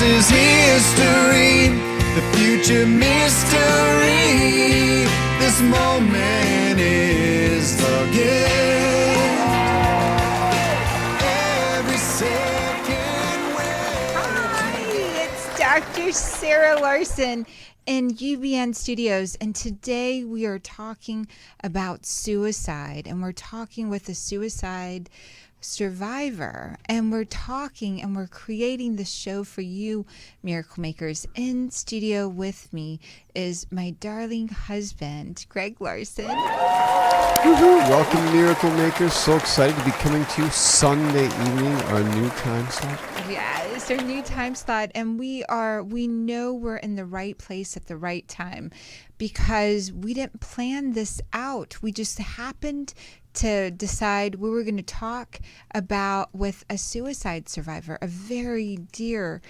is history, the future mystery. This moment is the gift. Every second Hi, it's Dr. Sarah Larsen in UBN Studios, and today we are talking about suicide, and we're talking with a suicide survivor, and we're creating the show for you, Miracle Makers. In studio with me is my darling husband, Greg Larsen. Woohoo! Welcome, Miracle Makers. So excited to be coming to you Sunday evening, our new time slot. Yeah, it's our new time slot, and we know we're in the right place at the right time because we didn't plan this out. We just happened to decide we were going to talk about with a suicide survivor, a very dear,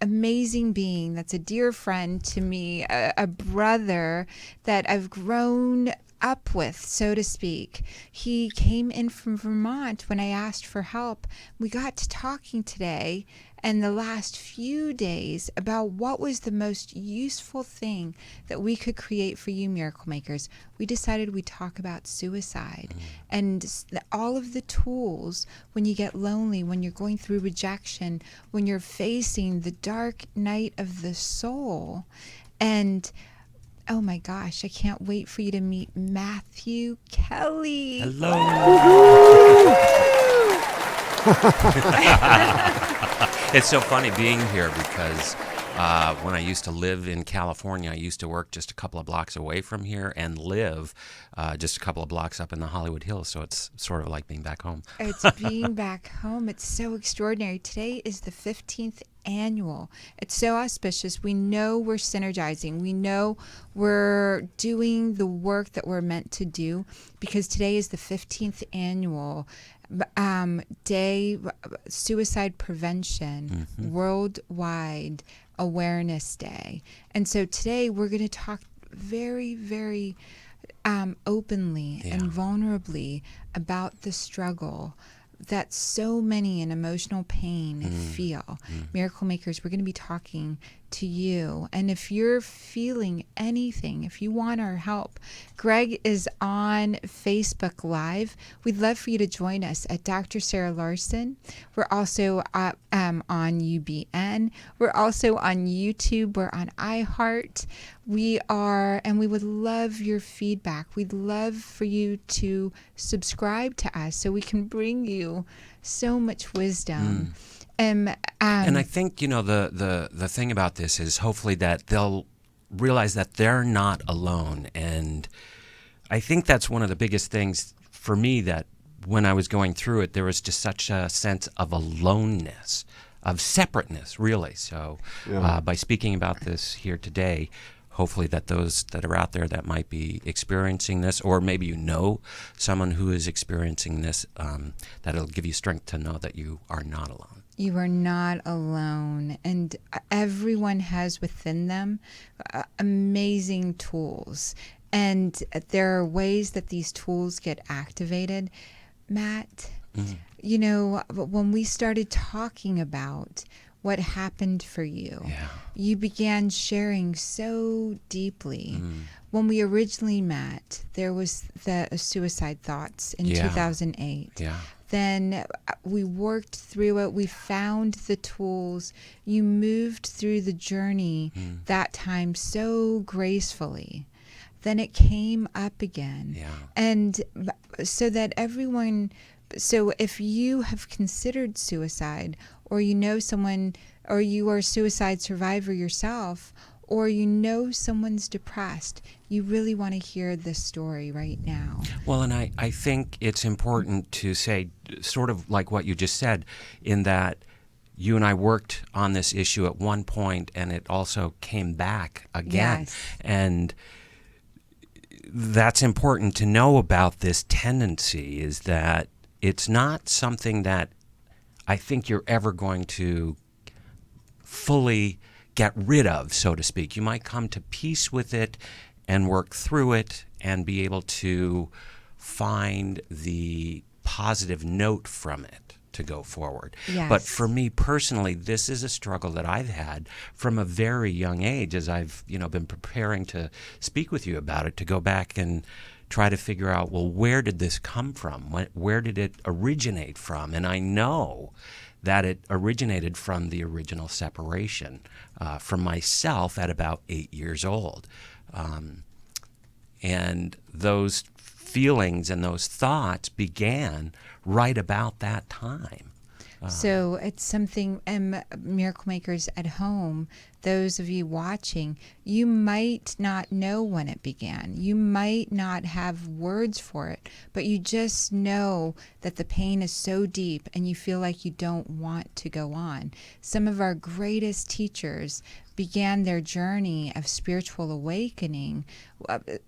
amazing being that's a dear friend to me, a brother that I've grown up with, so to speak. He came in from Vermont when I asked for help. We got to talking today and the last few days about what was the most useful thing that we could create for you, Miracle Makers. We decided we'd talk about suicide and all of the tools when you get lonely, when you're going through rejection, when you're facing the dark night of the soul. And oh my gosh, I can't wait for you to meet Matthew Kelly. Hello. It's so funny being here because when I used to live in California, I used to work just a couple of blocks away from here and live just a couple of blocks up in the Hollywood Hills. So it's sort of like being back home. It's being back home. It's so extraordinary. Today is the 15th annual. It's so auspicious. We know we're synergizing. We know we're doing the work that we're meant to do because today is the 15th annual day, suicide prevention, worldwide awareness day. And so today we're going to talk very, very openly and vulnerably about the struggle that so many in emotional pain feel. Miracle Makers, we're going to be talking to you. And if you're feeling anything, if you want our help, Greg is on Facebook Live. We'd love for you to join us at Dr. Sarah Larsen. We're also on UBN. We're also on YouTube. We're on iHeart. We would love your feedback. We'd love for you to subscribe to us so we can bring you so much wisdom. And I think, the thing about this is hopefully that they'll realize that they're not alone. And I think that's one of the biggest things for me, that when I was going through it, there was just such a sense of aloneness, of separateness, really. So by speaking about this here today, hopefully that those that are out there that might be experiencing this, or maybe someone who is experiencing this, that it'll give you strength to know that you are not alone. You are not alone, and everyone has within them amazing tools, and there are ways that these tools get activated. Matt, when we started talking about what happened for you, you began sharing so deeply. When we originally met, there was the suicide thoughts in 2008. Then we worked through it. We found the tools. You moved through the journey that time so gracefully. Then it came up again. And so that so if you have considered suicide, or you know someone, or you are a suicide survivor yourself, or someone's depressed, you really want to hear this story right now. Well, and I think it's important to say, sort of like what you just said, in that you and I worked on this issue at one point, and it also came back again. Yes. And that's important to know about this tendency, is that it's not something that I think you're ever going to fully get rid of, so to speak. You might come to peace with it and work through it and be able to find the positive note from it. to go forward. Yes. But for me personally, this is a struggle that I've had from a very young age, as I've been preparing to speak with you about it, to go back and try to figure out, well, where did this come from? Where did it originate from? And I know that it originated from the original separation from myself at about 8 years old. And those feelings and those thoughts began right about that time. So it's something, Miracle Makers at home, those of you watching, you might not know when it began. You might not have words for it, but you just know that the pain is so deep and you feel like you don't want to go on. Some of our greatest teachers began their journey of spiritual awakening.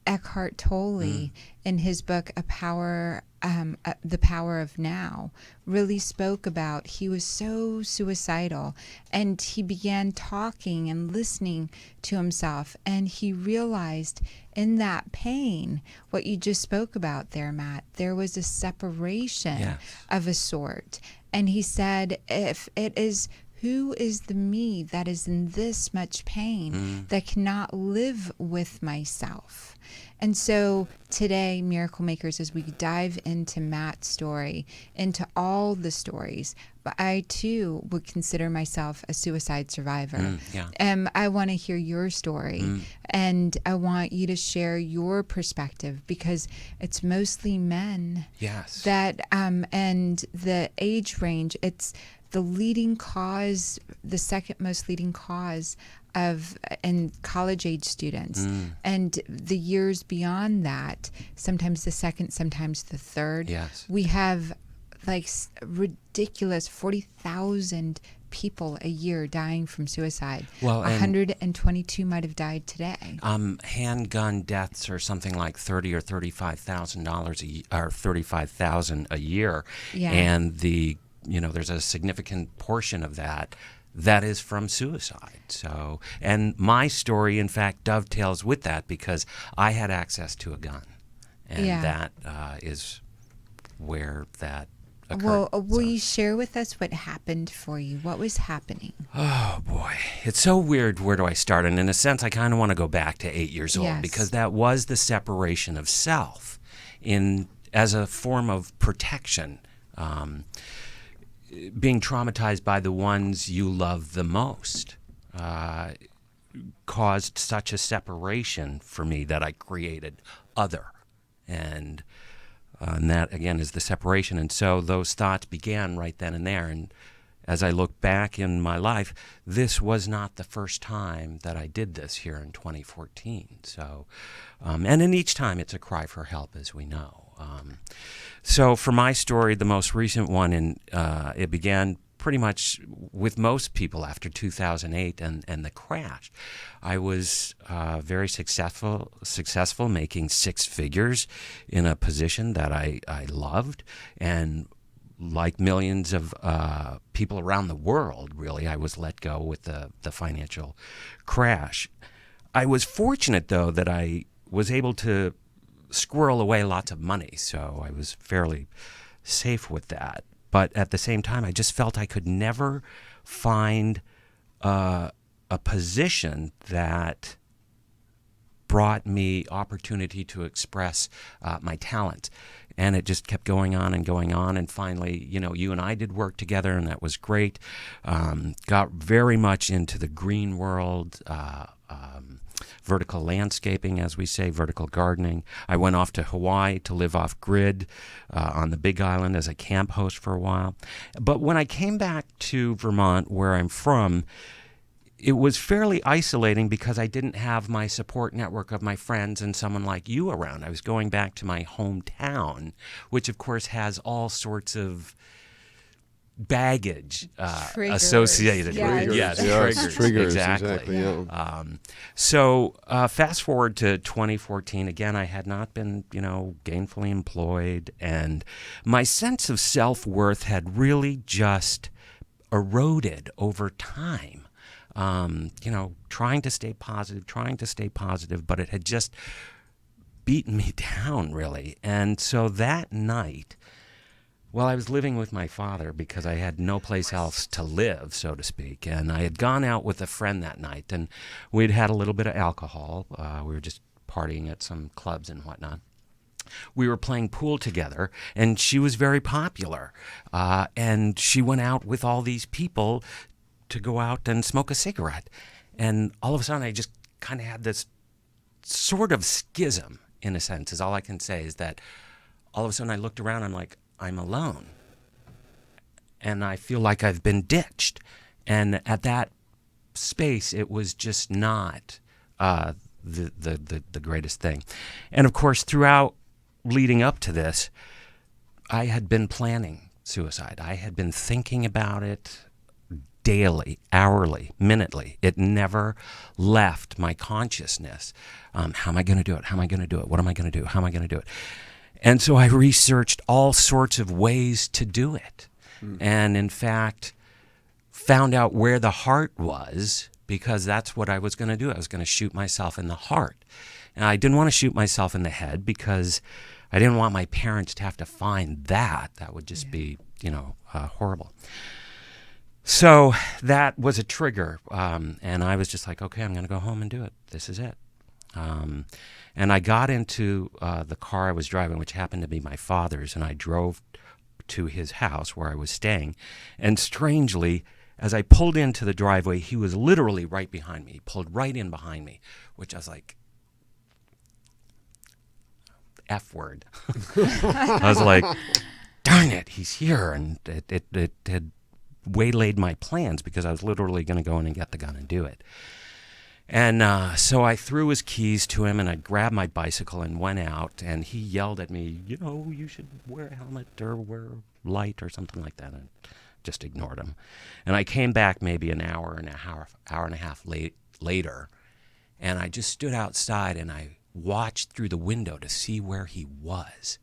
Eckhart Tolle, in his book The Power of Now, really spoke about, he was so suicidal, and he began talking and listening to himself, and he realized in that pain, what you just spoke about there, Matt, there was a separation of a sort. And he said, if it is, who is the me that is in this much pain that cannot live with myself? And so today, Miracle Makers, as we dive into Matt's story, into all the stories, but I too would consider myself a suicide survivor. I want to hear your story, and I want you to share your perspective, because it's mostly men. Yes. That and the age range, it's the leading cause, the second most leading cause of in college age students, and the years beyond that, sometimes the second, sometimes the third. Yes. We have like ridiculous 40,000 people a year dying from suicide. Well, 122 might have died today. Handgun deaths are something like $30,000 or $35,000 or $35,000 a year, and there's a significant portion of that is from suicide. So, and my story, in fact, dovetails with that, because I had access to a gun, and that is where that occurred. Well, will you share with us what happened for you? What was happening? Oh, boy. It's so weird. Where do I start? And in a sense, I kind of want to go back to 8 years old, because that was the separation of self as a form of protection. Being traumatized by the ones you love the most caused such a separation for me that I created other. And that, again, is the separation. And so those thoughts began right then and there. And as I look back in my life, this was not the first time that I did this here in 2014. So, and in each time it's a cry for help, as we know. So for my story, the most recent one, it began pretty much with most people after 2008 and the crash. I was very successful, making six figures in a position that I loved, and like millions of people around the world, really, I was let go with the financial crash. I was fortunate, though, that I was able to squirrel away lots of money, so I was fairly safe with that. But at the same time, I just felt I could never find a position that brought me opportunity to express my talent. And it just kept going on and going on. And finally, you and I did work together, and that was great. Got very much into the green world, vertical landscaping, as we say, vertical gardening. I went off to Hawaii to live off-grid on the Big Island as a camp host for a while. But when I came back to Vermont, where I'm from, it was fairly isolating because I didn't have my support network of my friends and someone like you around. I was going back to my hometown, which, of course, has all sorts of baggage associated with it. Yes, triggers. Exactly. Yeah. So fast forward to 2014. Again, I had not been, gainfully employed, and my sense of self-worth had really just eroded over time. Trying to stay positive, but it had just beaten me down, really. And so that night, Well, I was living with my father because I had no place else to live, so to speak. And I had gone out with a friend that night, and we'd had a little bit of alcohol. We were just partying at some clubs and whatnot. We were playing pool together, and she was very popular. And she went out with all these people to go out and smoke a cigarette. And all of a sudden, I just kind of had this sort of schism, in a sense, is all I can say, is that all of a sudden I looked around, I'm like, I'm alone. And I feel like I've been ditched. And at that space, it was just not the greatest thing. And of course, throughout leading up to this, I had been planning suicide. I had been thinking about it daily, hourly, minutely. It never left my consciousness. How am I going to do it? How am I going to do it? What am I going to do? How am I going to do it? And so I researched all sorts of ways to do it. And in fact, found out where the heart was, because that's what I was going to do. I was going to shoot myself in the heart. And I didn't want to shoot myself in the head because I didn't want my parents to have to find that. That would just be, horrible. So that was a trigger. And I was just like, okay, I'm going to go home and do it. This is it. And I got into the car I was driving, which happened to be my father's, and I drove to his house where I was staying. And strangely, as I pulled into the driveway, he was literally right behind me. He pulled right in behind me, which I was like, F word. I was like, darn it, he's here. And it had waylaid my plans because I was literally going to go in and get the gun and do it. And so I threw his keys to him, and I grabbed my bicycle and went out, and he yelled at me, you should wear a helmet or wear light or something like that. And I just ignored him. And I came back maybe an hour and a half later, and I just stood outside and I watched through the window to see where he was,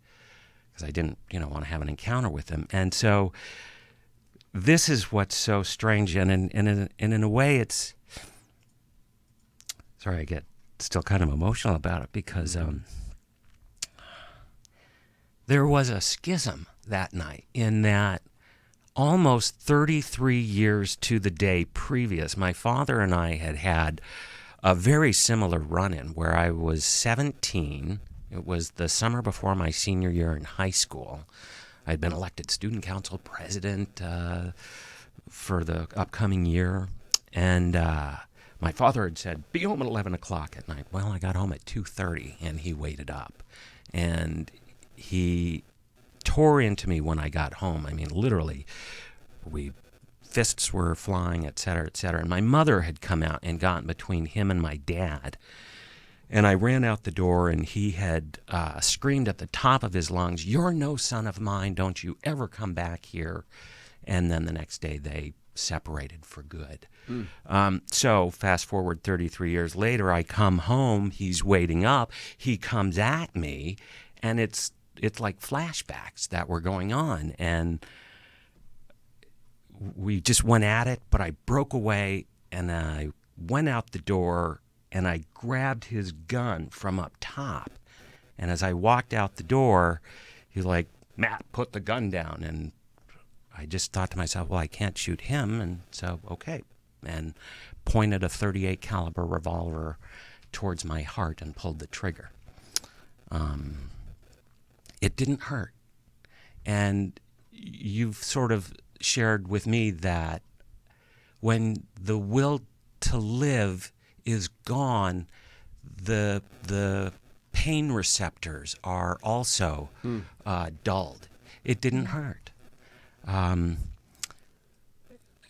because I didn't, want to have an encounter with him. And so this is what's so strange, and in a way it's, sorry, I get still kind of emotional about it, because there was a schism that night, in that almost 33 years to the day previous, my father and I had a very similar run-in where I was 17. It was the summer before my senior year in high school. I'd been elected student council president for the upcoming year, and my father had said, be home at 11 o'clock at night. Well, I got home at 2:30, and he waited up. And he tore into me when I got home. I mean, literally, fists were flying, et cetera, et cetera. And my mother had come out and gotten between him and my dad. And I ran out the door, and he had screamed at the top of his lungs, you're no son of mine, don't you ever come back here. And then the next day they separated for good. So fast forward 33 years later, I come home, he's waiting up, he comes at me, and it's like flashbacks that were going on. And we just went at it, but I broke away, and I went out the door, and I grabbed his gun from up top. And as I walked out the door, he's like, Matt, put the gun down. And I just thought to myself, well, I can't shoot him, and so, okay. And pointed a .38 caliber revolver towards my heart and pulled the trigger. It didn't hurt. And you've sort of shared with me that when the will to live is gone, the pain receptors are also dulled. It didn't hurt.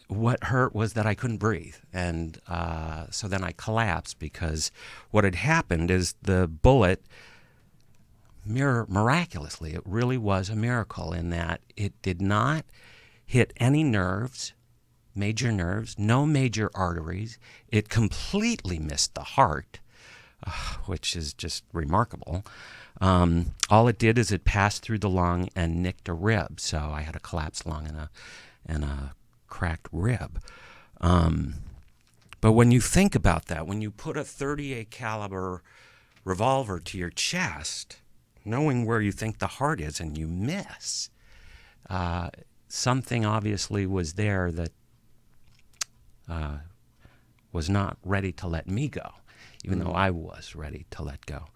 What hurt was that I couldn't breathe. And so then I collapsed, because what had happened is the bullet, miraculously, it really was a miracle in that it did not hit any nerves, major nerves, no major arteries. It completely missed the heart, which is just remarkable. All it did is it passed through the lung and nicked a rib. So I had a collapsed lung and a cracked rib. But when you think about that, when you put a .38 caliber revolver to your chest, knowing where you think the heart is, and you miss, something obviously was there that was not ready to let me go, even though I was ready to let go.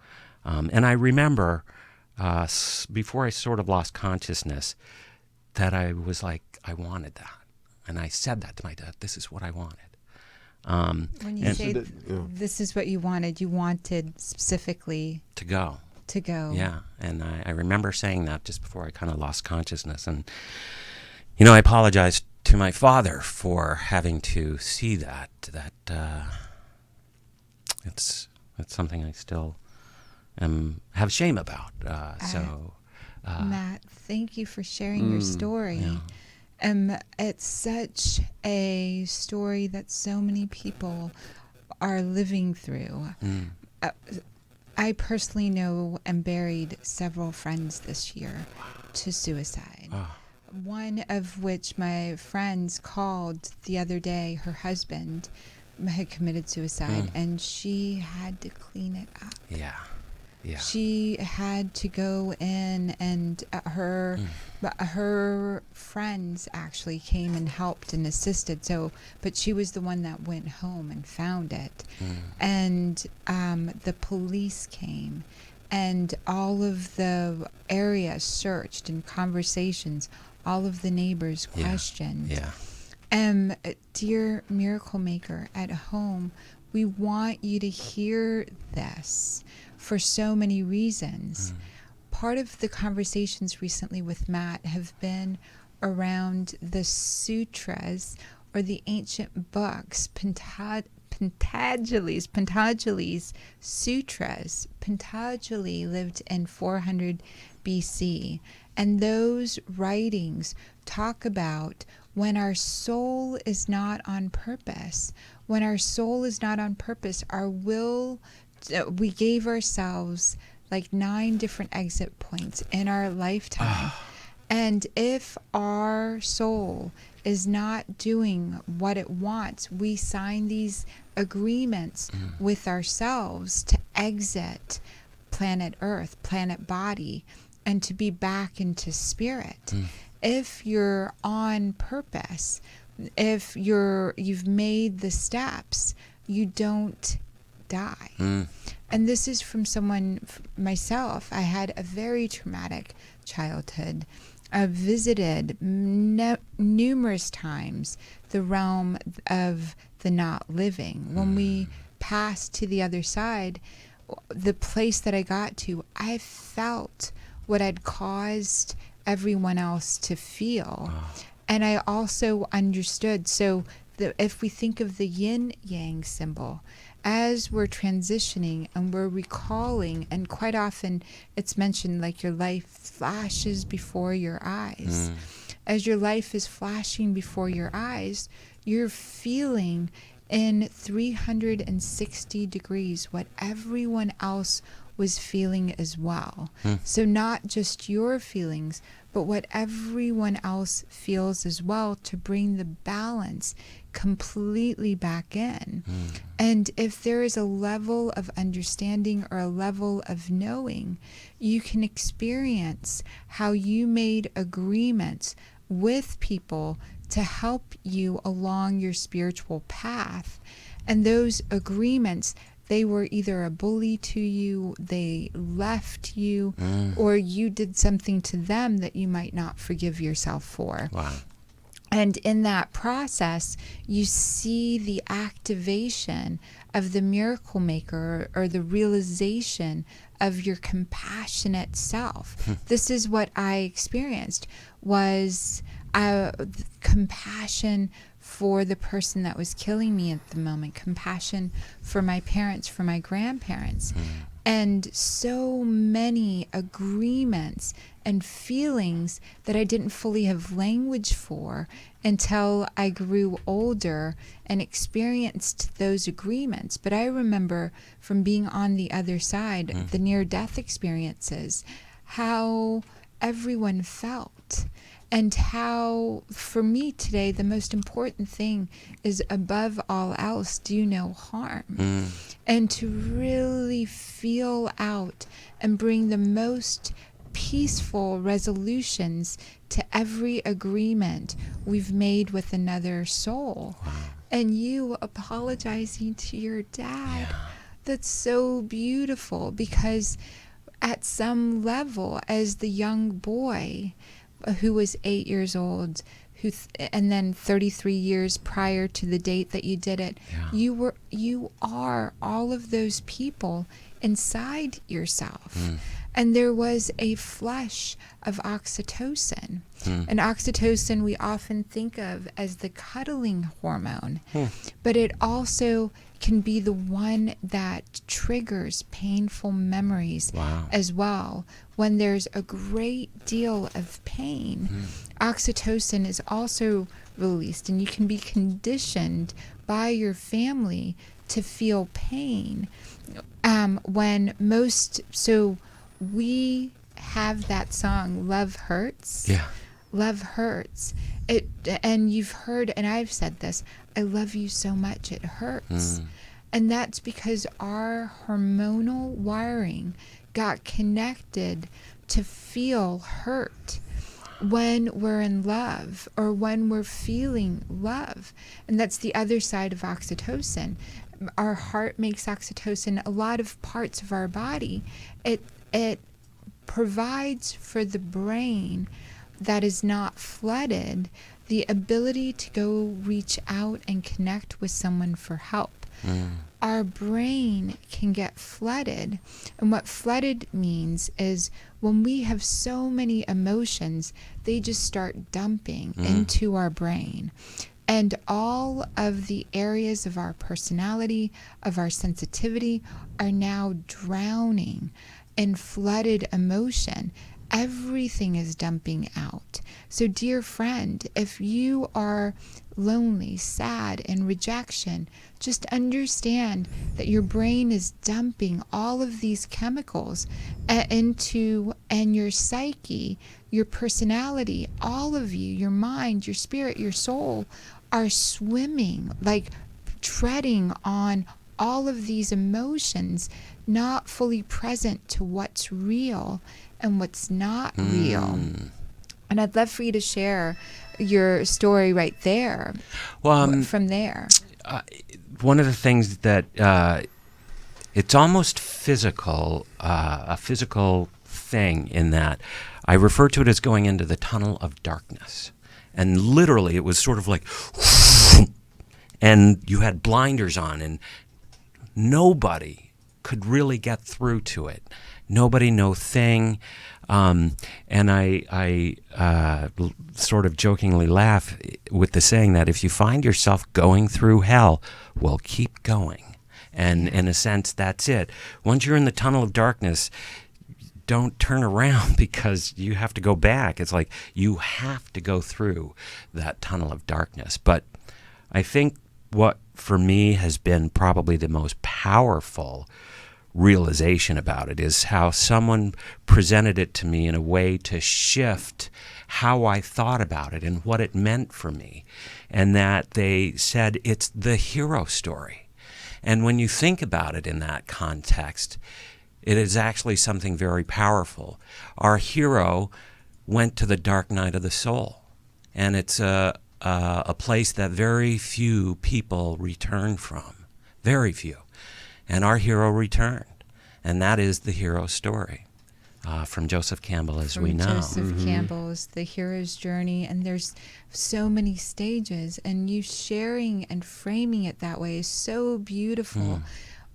And I remember before I sort of lost consciousness that I was like, I wanted that. And I said that to my dad, this is what I wanted. When you say this is what you wanted specifically to go. To go. Yeah, and I remember saying that just before I kind of lost consciousness. And, you know, I apologized to my father for having to see that. It's something I still have shame about. Matt, thank you for sharing your story. Yeah. It's such a story that so many people are living through. I personally know and buried several friends this year to suicide. One of which my friends called the other day, her husband had committed suicide, and she had to clean it up. Yeah. She had to go in, and her friends actually came and helped and assisted. But she was the one that went home and found it. And the police came, and all of the area searched, and conversations, all of the neighbors questioned. Dear Miracle Maker at home, we want you to hear this for so many reasons. Part of the conversations recently with Matt have been around the sutras, or the ancient books, Patanjali's sutras. Patanjali lived in 400 BC, and those writings talk about when our soul is not on purpose. When our soul is not on purpose, our will, we gave ourselves like 9 different exit points in our lifetime. And if our soul is not doing what it wants, we sign these agreements with ourselves to exit planet Earth, planet body, and to be back into spirit. If you're on purpose, if you've made the steps, you don't die. And this is from someone, myself. I had a very traumatic childhood. I've visited numerous times the realm of the not living. When we passed to the other side, the place that I got to, I felt what I'd caused everyone else to feel. And I also understood. So if we think of the yin-yang symbol, as we're transitioning and we're recalling, and quite often it's mentioned like your life flashes before your eyes. As your life is flashing before your eyes, you're feeling in 360 degrees what everyone else was feeling as well. So not just your feelings, but what everyone else feels as well, to bring the balance completely back in. And if there is a level of understanding or a level of knowing, you can experience how you made agreements with people to help you along your spiritual path. And those agreements, they were either a bully to you, they left you, or you did something to them that you might not forgive yourself for. Wow. And in that process, you see the activation of the Miracle Maker, or the realization of your compassionate self. This is what I experienced, was compassion for the person that was killing me at the moment, compassion for my parents, for my grandparents, and so many agreements and feelings that I didn't fully have language for until I grew older and experienced those agreements. But I remember from being on the other side, the near-death experiences, how everyone felt. And how, for me today, the most important thing is, above all else, do no harm. And to really feel out and bring the most peaceful resolutions to every agreement we've made with another soul. Wow. And you apologizing to your dad. That's so beautiful, because at some level, as the young boy who was 8 years old, and then 33 years prior to the date that you did it, you are all of those people inside yourself. And there was a flush of oxytocin. And oxytocin we often think of as the cuddling hormone, but it also can be the one that triggers painful memories as well. When there's a great deal of pain, oxytocin is also released, and you can be conditioned by your family to feel pain. So we have that song, Love Hurts. Love hurts. And you've heard, and I've said this, I love you so much it hurts. And that's because our hormonal wiring got connected to feel hurt when we're in love or when we're feeling love. And that's the other side of oxytocin. Our heart makes oxytocin. A lot of parts of our body, it provides for the brain that is not flooded the ability to go reach out and connect with someone for help. Our brain can get flooded, and what flooded means is when we have so many emotions, they just start dumping into our brain. And all of the areas of our personality, of our sensitivity, are now drowning in flooded emotion. Everything is dumping out. So, dear friend, if you are lonely, sad, and rejection, just understand that your brain is dumping all of these chemicals into, and your psyche, your personality, all of you, your mind, your spirit, your soul, are swimming, like treading on all of these emotions, not fully present to what's real and what's not real. And I'd love for you to share your story right there. Well, from there. One of the things that it's almost physical, a physical thing in that I refer to it as going into the tunnel of darkness. And literally it was sort of like, and you had blinders on, and nobody could really get through to it. Nobody, no thing. And I sort of jokingly laugh with the saying that if you find yourself going through hell, well, keep going. And in a sense, that's it. Once you're in the tunnel of darkness, don't turn around because you have to go back. It's like you have to go through that tunnel of darkness. But I think what for me has been probably the most powerful realization about it is how someone presented it to me in a way to shift how I thought about it and what it meant for me. And that they said it's the hero story. And when you think about it in that context, it is actually something very powerful. Our hero went to the dark night of the soul. And it's a place that very few people return from. Very few. And our hero returned. And that is the hero story from Joseph Campbell, as we know. Joseph Campbell's The Hero's Journey. And there's so many stages. And you sharing and framing it that way is so beautiful.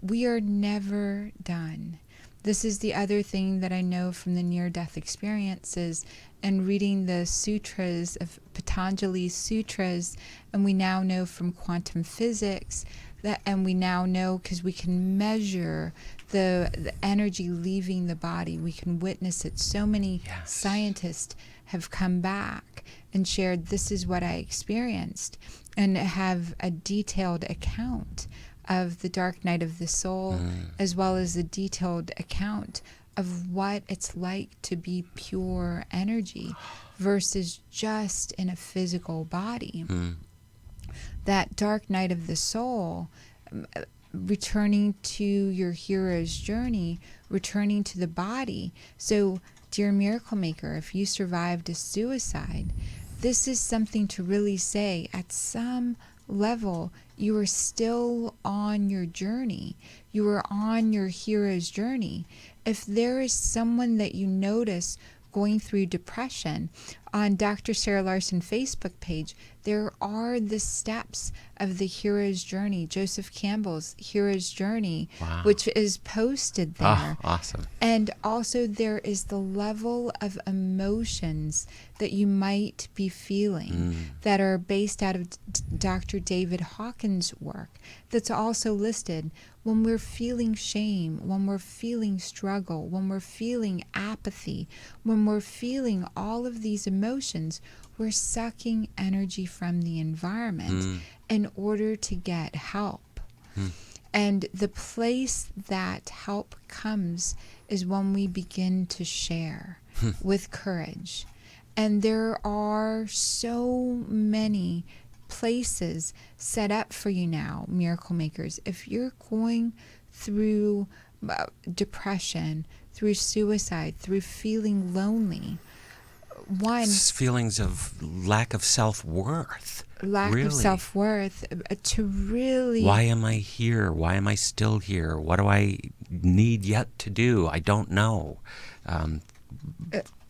We are never done. This is the other thing that I know from the near-death experiences and reading the sutras of Patanjali's sutras, and we now know from quantum physics that, and we now know because we can measure the energy leaving the body. We can witness it. So many scientists have come back and shared, this is what I experienced, and have a detailed account of the dark night of the soul, as well as a detailed account of what it's like to be pure energy versus just in a physical body. That dark night of the soul, returning to your hero's journey, returning to the body. So dear miracle maker, if you survived a suicide, this is something to really say at some level you are still on your journey. You are on your hero's journey. If there is someone that you notice going through depression, on Dr. Sarah Larsen Facebook page, there are the steps of the hero's journey, Joseph Campbell's hero's journey, Wow. which is posted there. Awesome. And also there is the level of emotions that you might be feeling that are based out of Dr. David Hawkins' work. That's also listed when we're feeling shame, when we're feeling struggle, when we're feeling apathy, when we're feeling all of these emotions, we're sucking energy from the environment in order to get help. And the place that help comes is when we begin to share with courage. And there are so many places set up for you now, miracle makers. If you're going through depression, through suicide, through feeling lonely, Feelings of lack of self-worth. lack Really? of self-worth, to really... Why am I here? Why am I still here? What do I need yet to do? I don't know.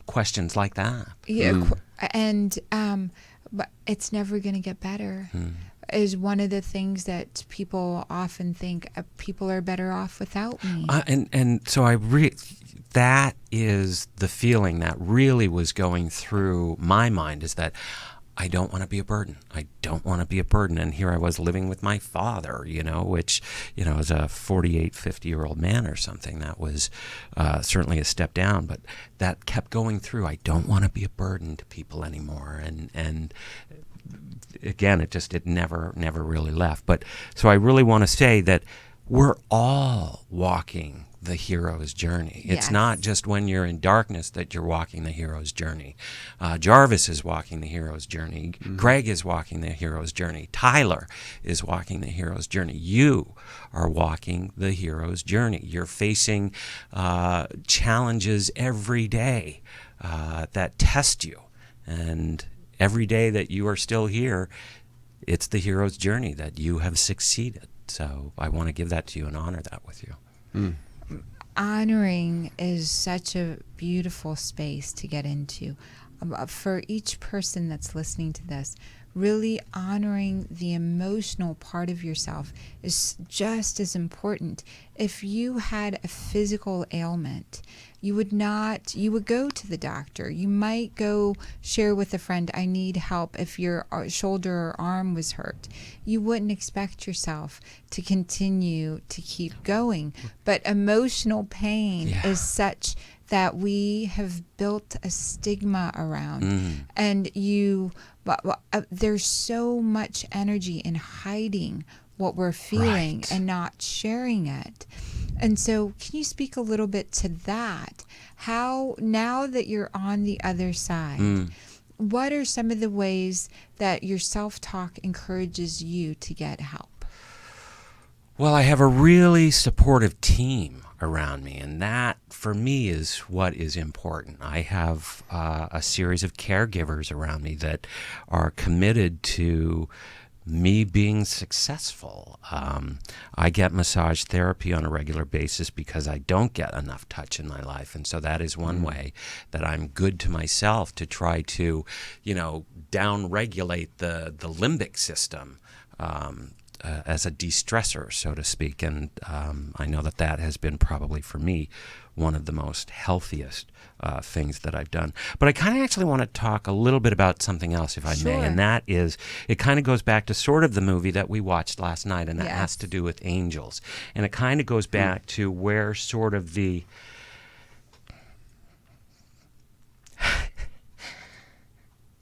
Questions like that. Yeah, and but it's never going to get better. Is one of the things that people often think people are better off without me. And so that is the feeling that really was going through my mind, is that I don't want to be a burden. I don't want to be a burden. And here I was living with my father, which, as a 48, 50-year-old man or something, that was certainly a step down. But that kept going through. I don't want to be a burden to people anymore. And again, it never really left. But so I really want to say that we're all walking the hero's journey. It's Yes. not just when you're in darkness that you're walking the hero's journey. Jarvis is walking the hero's journey. Greg is walking the hero's journey. Tyler is walking the hero's journey. You are walking the hero's journey. You're facing challenges every day that test you. And every day that you are still here, it's the hero's journey that you have succeeded. So I want to give that to you and honor that with you. Honoring is such a beautiful space to get into. For each person that's listening to this, really honoring the emotional part of yourself is just as important. If you had a physical ailment, you would go to the doctor. You might go share with a friend, I need help, if your shoulder or arm was hurt. You wouldn't expect yourself to continue to keep going. But emotional pain is such that we have built a stigma around. And there's so much energy in hiding what we're feeling and not sharing it. And so can you speak a little bit to that? How, now that you're on the other side, what are some of the ways that your self-talk encourages you to get help? Well, I have a really supportive team around me, and that, for me, is what is important. I have a series of caregivers around me that are committed to me being successful. I get massage therapy on a regular basis because I don't get enough touch in my life. And so that is one way that I'm good to myself, to try to, down-regulate the limbic system as a de-stressor, so to speak. And I know that has been probably, for me, one of the most healthiest things that I've done. But I kind of actually want to talk a little bit about something else, if I may, and that is, it kind of goes back to sort of the movie that we watched last night, and that has to do with angels. And it kind of goes back to where sort of the...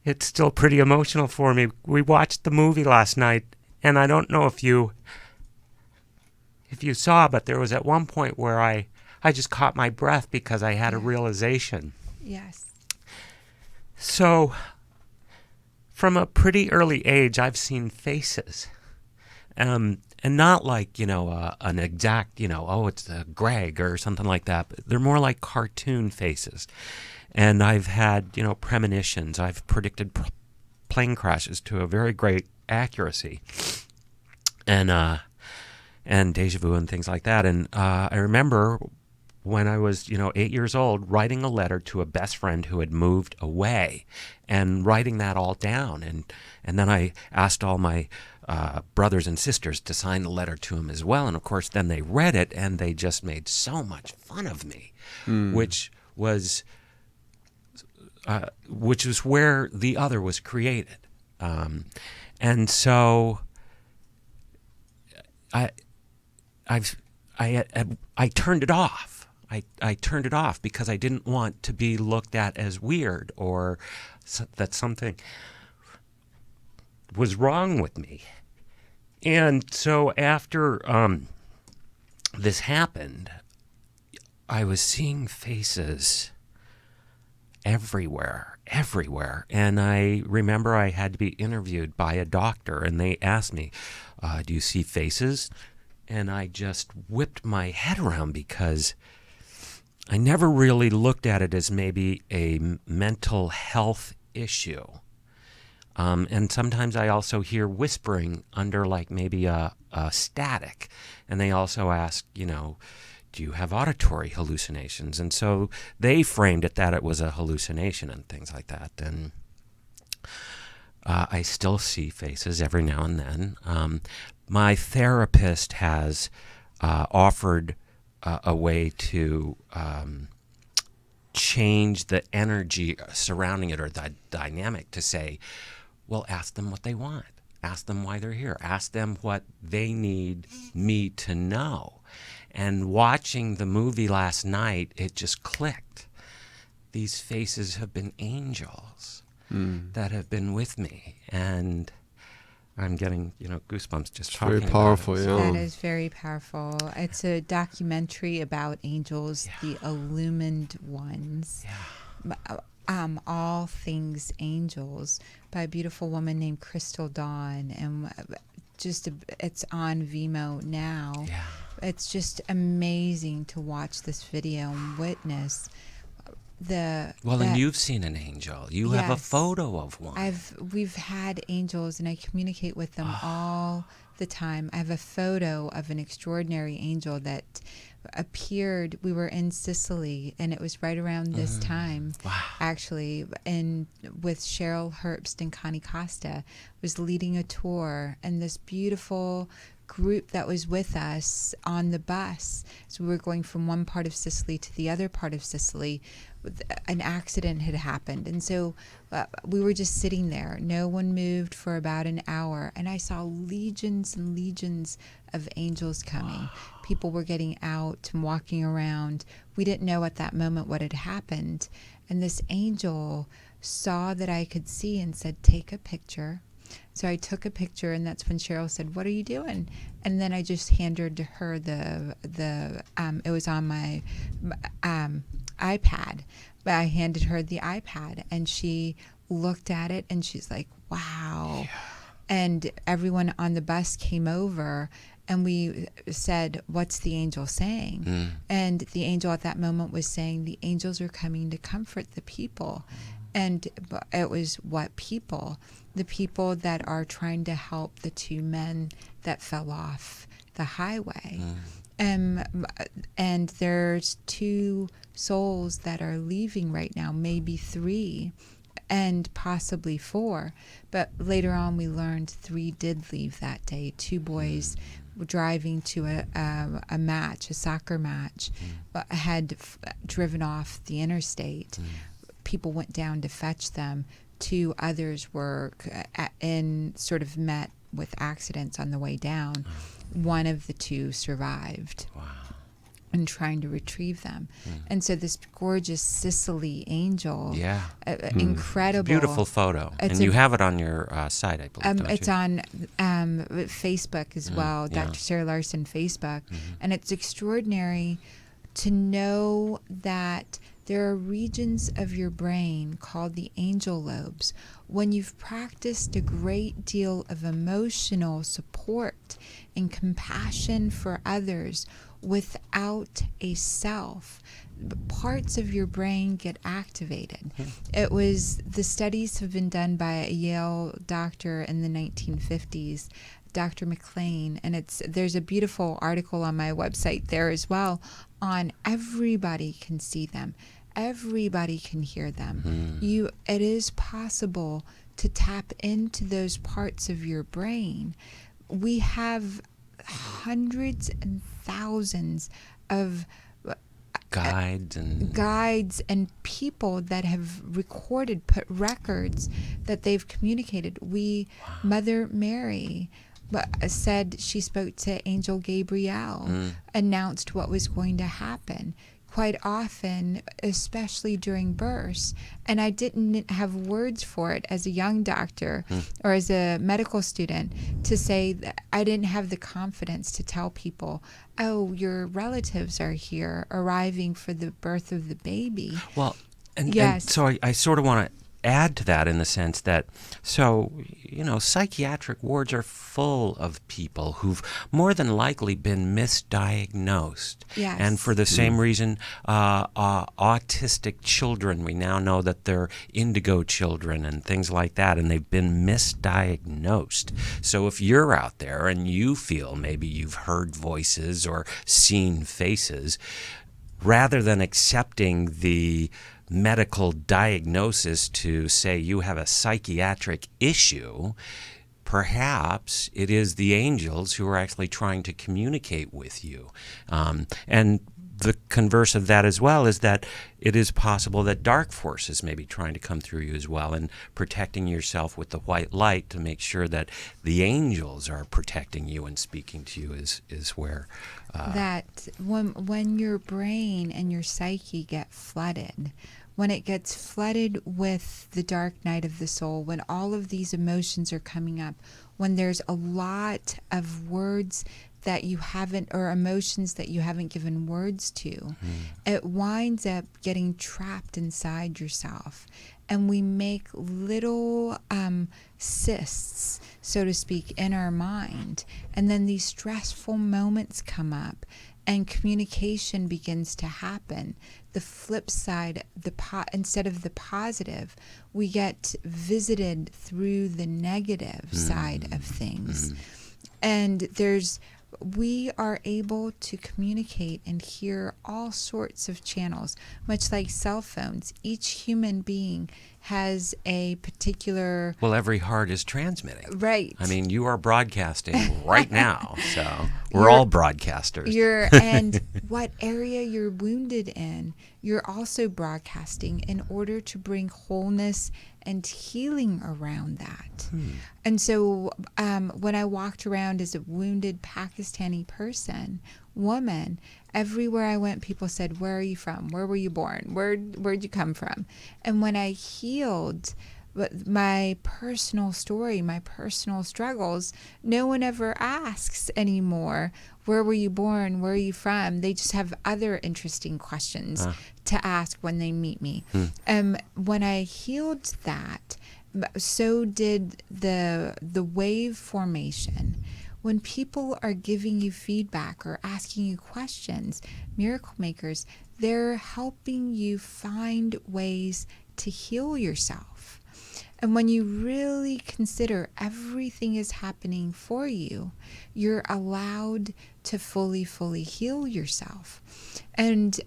It's still pretty emotional for me. We watched the movie last night, and I don't know if you saw, but there was at one point where I just caught my breath because I had a realization. Yes. So, from a pretty early age, I've seen faces And not like, an exact, oh, it's a Greg or something like that. But they're more like cartoon faces. And I've had, premonitions. I've predicted plane crashes to a very great accuracy. And deja vu and things like that. And I remember when I was, 8 years old, writing a letter to a best friend who had moved away and writing that all down. And then I asked all my brothers and sisters to sign the letter to him as well. And, of course, then they read it, and they just made so much fun of me, which was where the other was created. And so I turned it off. I turned it off because I didn't want to be looked at as weird or that something was wrong with me. And so after this happened, I was seeing faces everywhere. And I remember I had to be interviewed by a doctor, and they asked me, do you see faces? And I just whipped my head around because I never really looked at it as maybe a mental health issue. And sometimes I also hear whispering under like maybe a static. And they also ask, do you have auditory hallucinations? And so they framed it that it was a hallucination and things like that. And I still see faces every now and then. My therapist has offered a way to change the energy surrounding it or the dynamic to say, well, ask them what they want. Ask them why they're here. Ask them what they need me to know. And watching the movie last night, it just clicked. These faces have been angels that have been with me. And I'm getting, goosebumps just talking very powerful, about it. yeah. That is very powerful. It's a documentary about angels, the illumined ones. Yeah. All things angels, by a beautiful woman named Crystal Dawn, and it's on Vimeo now. Yeah. It's just amazing to watch this video and witness and you've seen an angel. You have a Yes. photo of one. We've had angels, and I communicate with them all the time. I have a photo of an extraordinary angel that appeared. We were in Sicily, and it was right around this time, actually, and with Cheryl Herbst and Connie Costa was leading a tour, and this beautiful group that was with us on the bus. So we were going from one part of Sicily to the other part of Sicily. An accident had happened, and so we were just sitting there. No one moved for about an hour, and I saw legions and legions of angels coming. People were getting out and walking around. We didn't know at that moment what had happened, and this angel saw that I could see and said, "Take a picture." So I took a picture, and that's when Cheryl said, "What are you doing?" And then I just handed her it was on my iPad, but I handed her the iPad, and she looked at it, and she's like, "Wow." Yeah. And everyone on the bus came over, and we said, "What's the angel saying?" And the angel at that moment was saying, "The angels are coming to comfort the people." And it was what people? The people that are trying to help the two men that fell off the highway. And there's 2 souls that are leaving right now, maybe 3, and possibly 4. But later on, we learned 3 did leave that day. 2 boys were driving to a match, a soccer match, had driven off the interstate. People went down to fetch them. 2 others were met with accidents on the way down. One of the 2 survived. Wow. And trying to retrieve them. And so this gorgeous Sicily angel, incredible. Beautiful photo. And you have it on your site, I believe, don't it's you? on Facebook as well, Dr. Sarah Larsen Facebook. And it's extraordinary to know that there are regions of your brain called the angel lobes. When you've practiced a great deal of emotional support and compassion for others without a self, parts of your brain get activated. The studies have been done by a Yale doctor in the 1950s, Dr. McLean, and there's a beautiful article on my website there as well on everybody can see them. Everybody can hear them. It is possible to tap into those parts of your brain. We have hundreds and thousands of guides and people that have put records that they've communicated. Mother Mary said she spoke to Angel Gabriel, announced what was going to happen. Quite often, especially during births, and I didn't have words for it as a young doctor or as a medical student to say that I didn't have the confidence to tell people, oh, your relatives are here arriving for the birth of the baby. Well, and so I sort of want to add to that in the sense that, psychiatric wards are full of people who've more than likely been misdiagnosed. Yes. And for the same reason, autistic children, we now know that they're indigo children and things like that, and they've been misdiagnosed. So if you're out there and you feel maybe you've heard voices or seen faces, rather than accepting the medical diagnosis to say you have a psychiatric issue, perhaps it is the angels who are actually trying to communicate with you. And the converse of that as well is that it is possible that dark forces may be trying to come through you as well, and protecting yourself with the white light to make sure that the angels are protecting you and speaking to you is where... that when your brain and your psyche get flooded, when it gets flooded with the dark night of the soul, when all of these emotions are coming up, when there's a lot of words that you haven't, or emotions that you haven't given words to, it winds up getting trapped inside yourself. And we make little cysts, so to speak, in our mind. And then these stressful moments come up and communication begins to happen. The flip side, instead of the positive, we get visited through the negative side of things. And we are able to communicate and hear all sorts of channels, much like cell phones. Each human being has a particular... Well, every heart is transmitting. Right. I mean, you are broadcasting right now, so we're all broadcasters. And what area you're wounded in, you're also broadcasting in order to bring wholeness and healing around that. And so when I walked around as a wounded Pakistani woman, everywhere I went, people said, "Where are you from? Where were you born? Where'd you come from?" And when I healed my personal story, my personal struggles, no one ever asks anymore, "Where were you born? Where are you from?" They just have other interesting questions to ask when they meet me. When I healed that, so did the wave formation. When people are giving you feedback or asking you questions, miracle makers, they're helping you find ways to heal yourself. And when you really consider everything is happening for you, you're allowed to fully heal yourself. And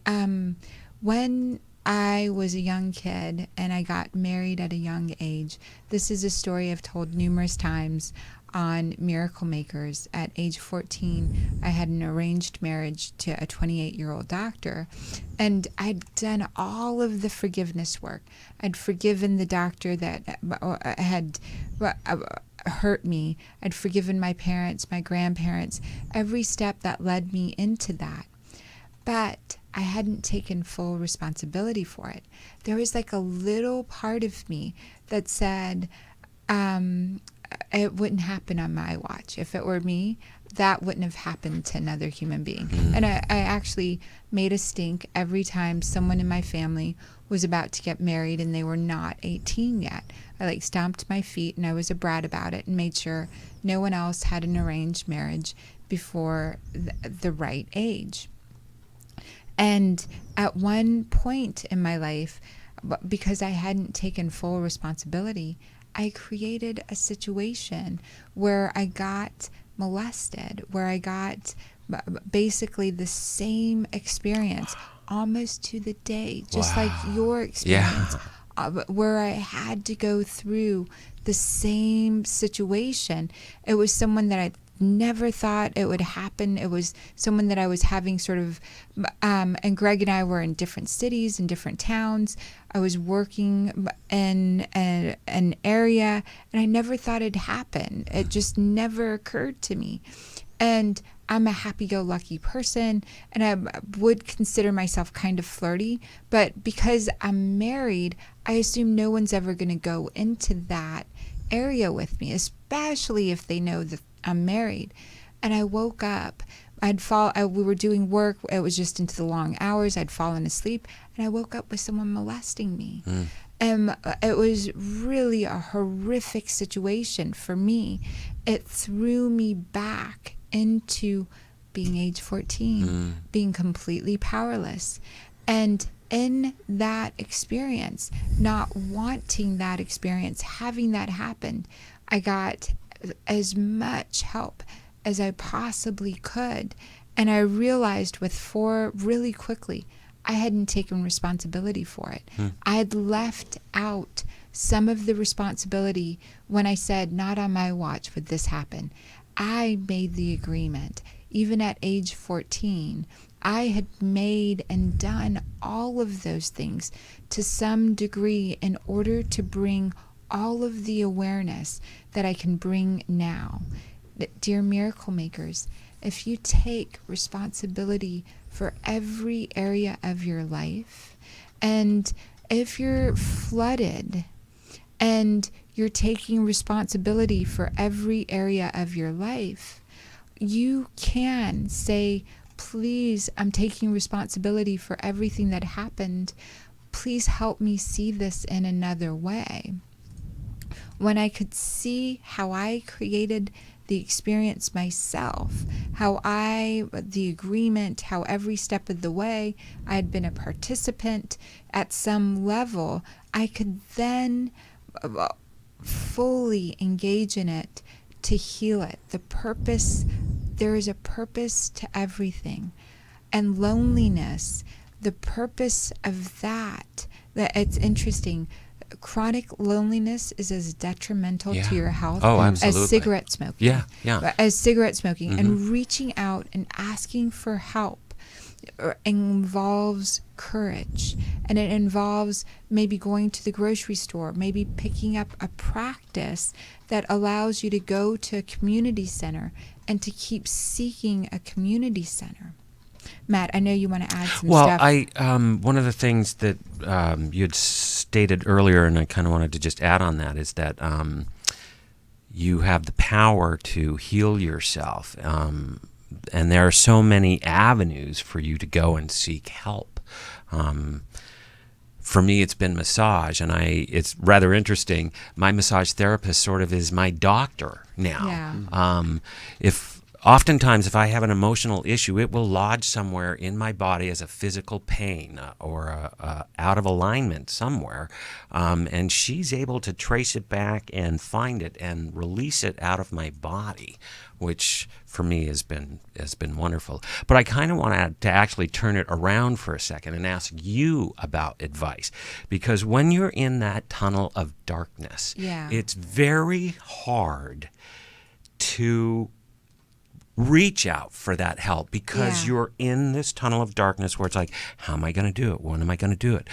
when I was a young kid and I got married at a young age, this is a story I've told numerous times on Miracle Makers. At age 14, I had an arranged marriage to a 28-year-old doctor, and I'd done all of the forgiveness work. I'd forgiven the doctor that had hurt me. I'd forgiven my parents, my grandparents, every step that led me into that. But I hadn't taken full responsibility for it. There was like a little part of me that said, it wouldn't happen on my watch. If it were me, that wouldn't have happened to another human being. And I actually made a stink every time someone in my family was about to get married and they were not 18 yet. I like stomped my feet and I was a brat about it and made sure no one else had an arranged marriage before the right age. And at one point in my life, because I hadn't taken full responsibility, I created a situation where I got molested, where I got basically the same experience almost to the day, just like your experience, where I had to go through the same situation. It was someone that I never thought it would happen. It was someone that I was having sort of, and Greg and I were in different cities and different towns. I was working in an area, and I never thought it'd happen. It just never occurred to me. And I'm a happy-go-lucky person, and I would consider myself kind of flirty, but because I'm married, I assume no one's ever going to go into that area with me, especially if they know that I'm married. And I woke up, we were doing work, it was just into the long hours, I'd fallen asleep, and I woke up with someone molesting me. And it was really a horrific situation for me. It threw me back into being age 14, being completely powerless. And in that experience, not wanting that experience, having that happen, I got as much help as I possibly could. And I realized really quickly, I hadn't taken responsibility for it. I had left out some of the responsibility when I said, not on my watch would this happen. I made the agreement. Even at age 14, I had made and done all of those things to some degree in order to bring all of the awareness that I can bring now. Dear miracle makers, if you take responsibility for every area of your life, and if you're flooded and you're taking responsibility for every area of your life, you can say, please, I'm taking responsibility for everything that happened. Please help me see this in another way. When I could see how I created the experience myself, how the agreement, how every step of the way I had been a participant at some level, I could then fully engage in it to heal it. There is a purpose to everything. And loneliness, the purpose of that it's interesting. Chronic loneliness is as detrimental to your health as cigarette smoking. As cigarette smoking. And reaching out and asking for help involves courage. And it involves maybe going to the grocery store, maybe picking up a practice that allows you to go to a community center and to keep seeking a community center. Matt, I know you want to add some stuff. Well, one of the things that you'd stated earlier, and I kind of wanted to just add on that, is that you have the power to heal yourself. And there are so many avenues for you to go and seek help. For me, it's been massage, and it's rather interesting. My massage therapist sort of is my doctor now. Oftentimes, if I have an emotional issue, it will lodge somewhere in my body as a physical pain or out of alignment somewhere, and she's able to trace it back and find it and release it out of my body, which for me has been wonderful. But I kind of want to actually turn it around for a second and ask you about advice, because when you're in that tunnel of darkness, it's very hard to reach out for that help because you're in this tunnel of darkness where it's like, how am I going to do it? When am I going to do it?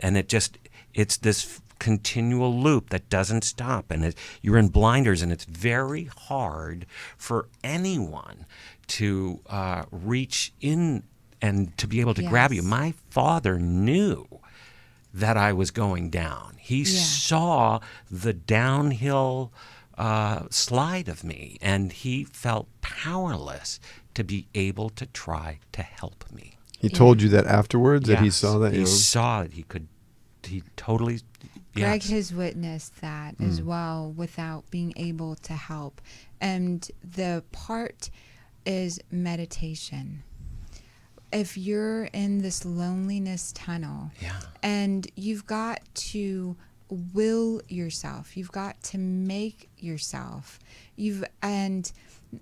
And it's this continual loop that doesn't stop, and you're in blinders, and it's very hard for anyone to reach in and to be able to grab you. My father knew that I was going down. He saw the downhill slide of me, and he felt powerless to be able to try to help me. He told you that afterwards, that he Yes, saw that? he saw it. He totally, Greg yes. has witnessed that as well without being able to help. And the part is meditation. If you're in this loneliness tunnel Yeah. and you've got to will yourself, you've got to make yourself, and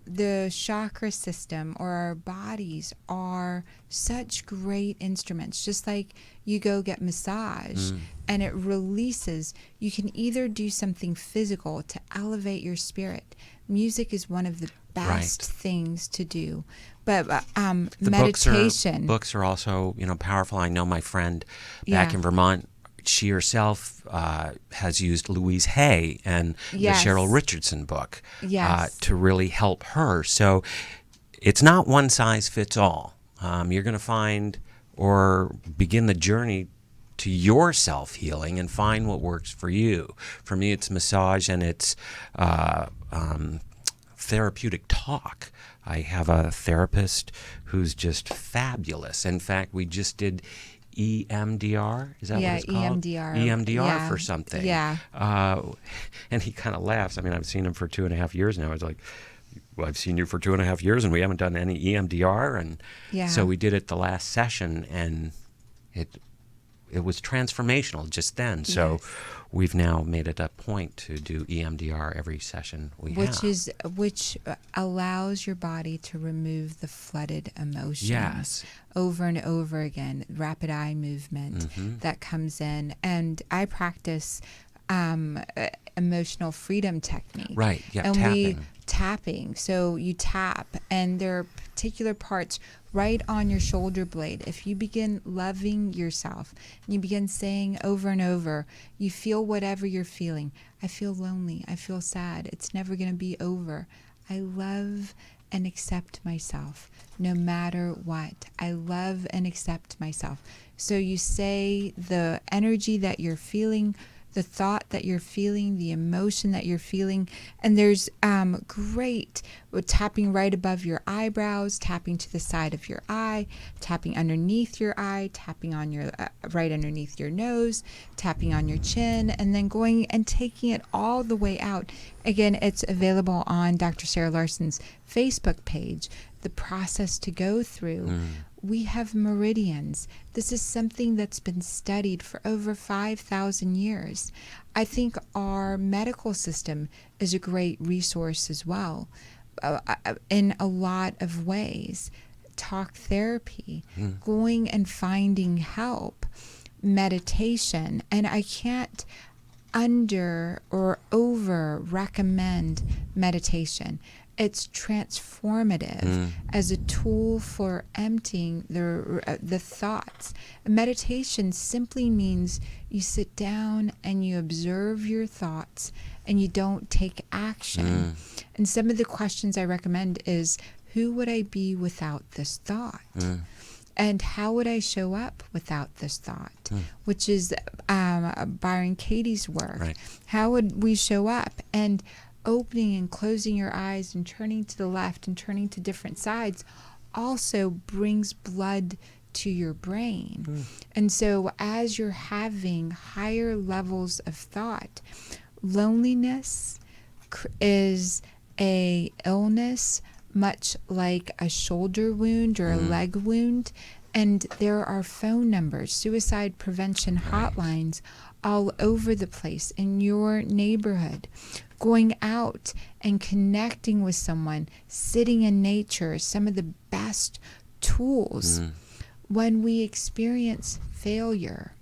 the chakra system or our bodies are such great instruments. Just like you go get massage and it releases, you can either do something physical to elevate your spirit. Music is one of the best things to do. But The meditation. books are also, powerful. I know my friend back in Vermont, she herself has used Louise Hay and the Cheryl Richardson book to really help her. So it's not one size fits all. You're going to find or begin the journey to your self-healing and find what works for you. For me, it's massage and it's therapeutic talk. I have a therapist who's just fabulous. In fact, we just did EMDR, is that what it's called? EMDR. EMDR for something. Yeah. And he kind of laughs. I mean, I've seen him for 2.5 years now. I was like, well, I've seen you for 2.5 years and we haven't done any EMDR. And so we did it the last session and it was transformational just then. So we've now made it a point to do EMDR every session which allows your body to remove the flooded emotions over and over again. Rapid eye movement that comes in, and I practice emotional freedom technique. Right. Yeah. And tapping. So you tap, and there are particular parts right on your shoulder blade. If you begin loving yourself, and you begin saying over and over, you feel whatever you're feeling. I feel lonely. I feel sad. It's never going to be over. I love and accept myself no matter what. I love and accept myself. So you say the energy that you're feeling, the thought that you're feeling, the emotion that you're feeling. And there's great tapping right above your eyebrows, tapping to the side of your eye, tapping underneath your eye, tapping on your right underneath your nose, tapping on your chin, and then going and taking it all the way out. Again, it's available on Dr. Sarah Larsen's Facebook page, the process to go through. We have meridians. This is something that's been studied for over 5,000 years. I think our medical system is a great resource as well, in a lot of ways. Talk therapy, going and finding help, meditation, and I can't under or over recommend meditation. It's transformative as a tool for emptying the thoughts. Meditation simply means you sit down and you observe your thoughts and you don't take action. And some of the questions I recommend is, who would I be without this thought? And how would I show up without this thought? Which is Byron Katie's work. Right. How would we show up? And opening and closing your eyes and turning to the left and turning to different sides also brings blood to your brain. And so as you're having higher levels of thought, loneliness is a illness much like a shoulder wound or a leg wound. And there are phone numbers, suicide prevention hotlines all over the place in your neighborhood. Going out and connecting with someone, sitting in nature is some of the best tools. When we experience failure,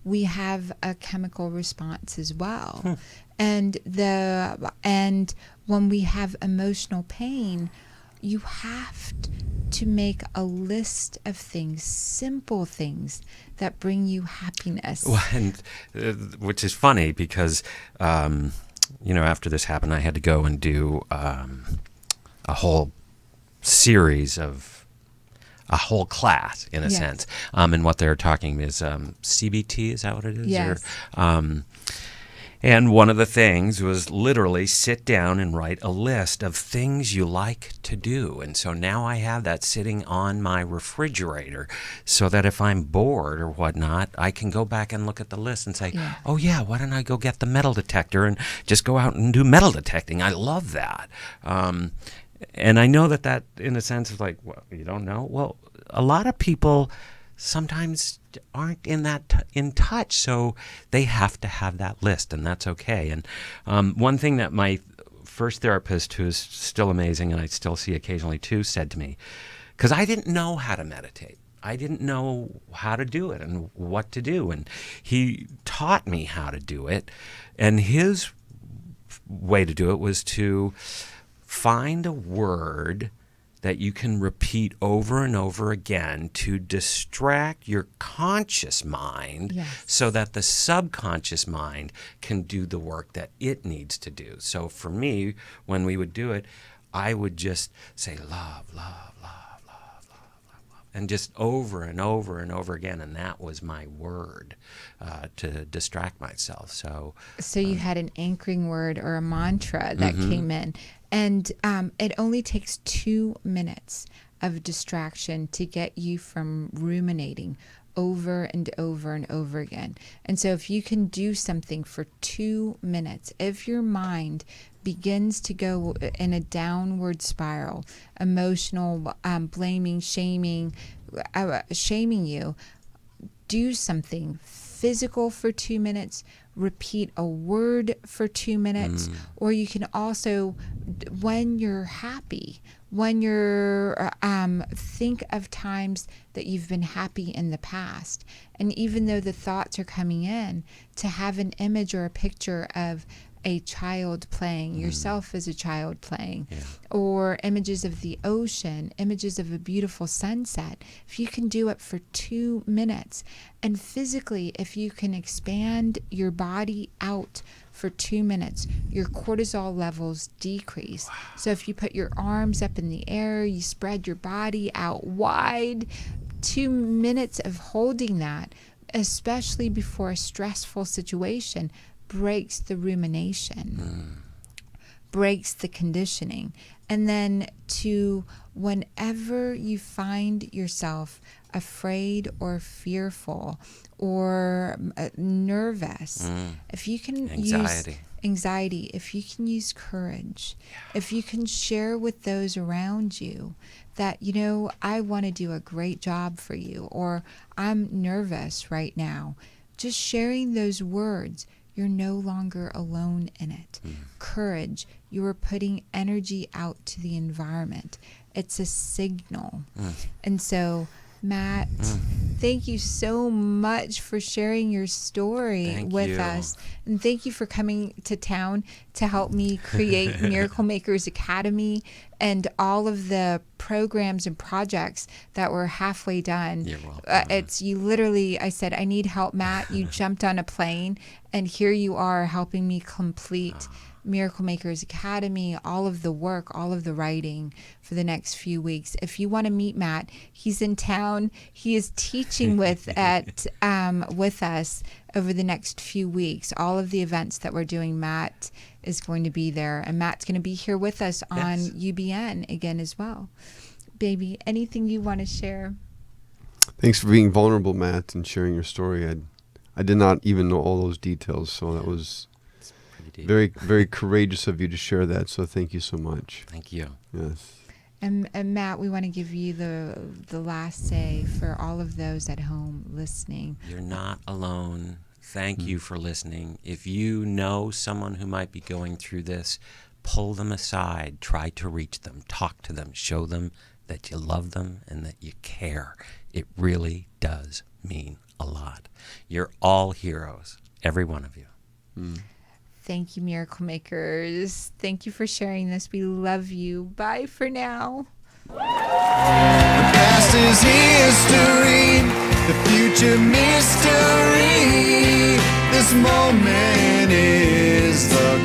we have a chemical response as well. And when we have emotional pain, you have to make a list of things, simple things that bring you happiness. Well, and which is funny because, after this happened, I had to go and do a whole series of a whole class, in a sense. And what they're talking is CBT, is that what it is? Yes. And one of the things was literally sit down and write a list of things you like to do. And so now I have that sitting on my refrigerator so that if I'm bored or whatnot, I can go back and look at the list and say, oh yeah, why don't I go get the metal detector and just go out and do metal detecting? I love that. And I know that in a sense is like, well, you don't know? Well, a lot of people sometimes aren't in touch, so they have to have that list, and that's okay. And one thing that my first therapist, who is still amazing and I still see occasionally too, said to me, because I didn't know how to meditate. I didn't know how to do it and what to do, and he taught me how to do it. And his way to do it was to find a word that you can repeat over and over again to distract your conscious mind so that the subconscious mind can do the work that it needs to do. So for me, when we would do it, I would just say love, love, love, love, love, love, love, and just over and over and over again. And that was my word to distract myself. So you had an anchoring word or a mantra that came in. And it only takes 2 minutes of distraction to get you from ruminating over and over and over again. And so if you can do something for 2 minutes, if your mind begins to go in a downward spiral, emotional, blaming, shaming you, do something physical for 2 minutes, repeat a word for 2 minutes, or you can also, when you're happy, when you're think of times that you've been happy in the past, and even though the thoughts are coming in, to have an image or a picture of a child playing, yourself as a child playing, or images of the ocean, images of a beautiful sunset. If you can do it for 2 minutes, and physically, if you can expand your body out for 2 minutes, your cortisol levels decrease. So if you put your arms up in the air, you spread your body out wide, 2 minutes of holding that, especially before a stressful situation, breaks the rumination, breaks the conditioning. And then whenever you find yourself afraid or fearful or nervous, if you can use anxiety, if you can use courage, if you can share with those around you that, I want to do a great job for you, or I'm nervous right now, just sharing those words, you're no longer alone in it. Courage, you are putting energy out to the environment. It's a signal. And so, Matt, thank you so much for sharing your story with us. And thank you for coming to town to help me create Miracle Makers Academy and all of the programs and projects that were halfway done. You're welcome. It's you literally, I said, I need help, Matt. You jumped on a plane, and here you are helping me complete Miracle Makers Academy, all of the work, all of the writing for the next few weeks. If you want to meet Matt, he's in town. He is teaching with us over the next few weeks. All of the events that we're doing, Matt is going to be there, and Matt's going to be here with us on UBN again as well. Baby, anything you want to share? Thanks for being vulnerable, Matt, and sharing your story. I did not even know all those details, so that was very, very courageous of you to share that. So thank you so much. Thank you. Yes. And Matt, we want to give you the last say for all of those at home listening. You're not alone. Thank you for listening. If you know someone who might be going through this, pull them aside, try to reach them, talk to them, show them that you love them and that you care. It really does mean a lot. You're all heroes, every one of you. Thank you, Miracle Makers. Thank you for sharing this. We love you. Bye for now. The past is history, the future mystery. This moment is the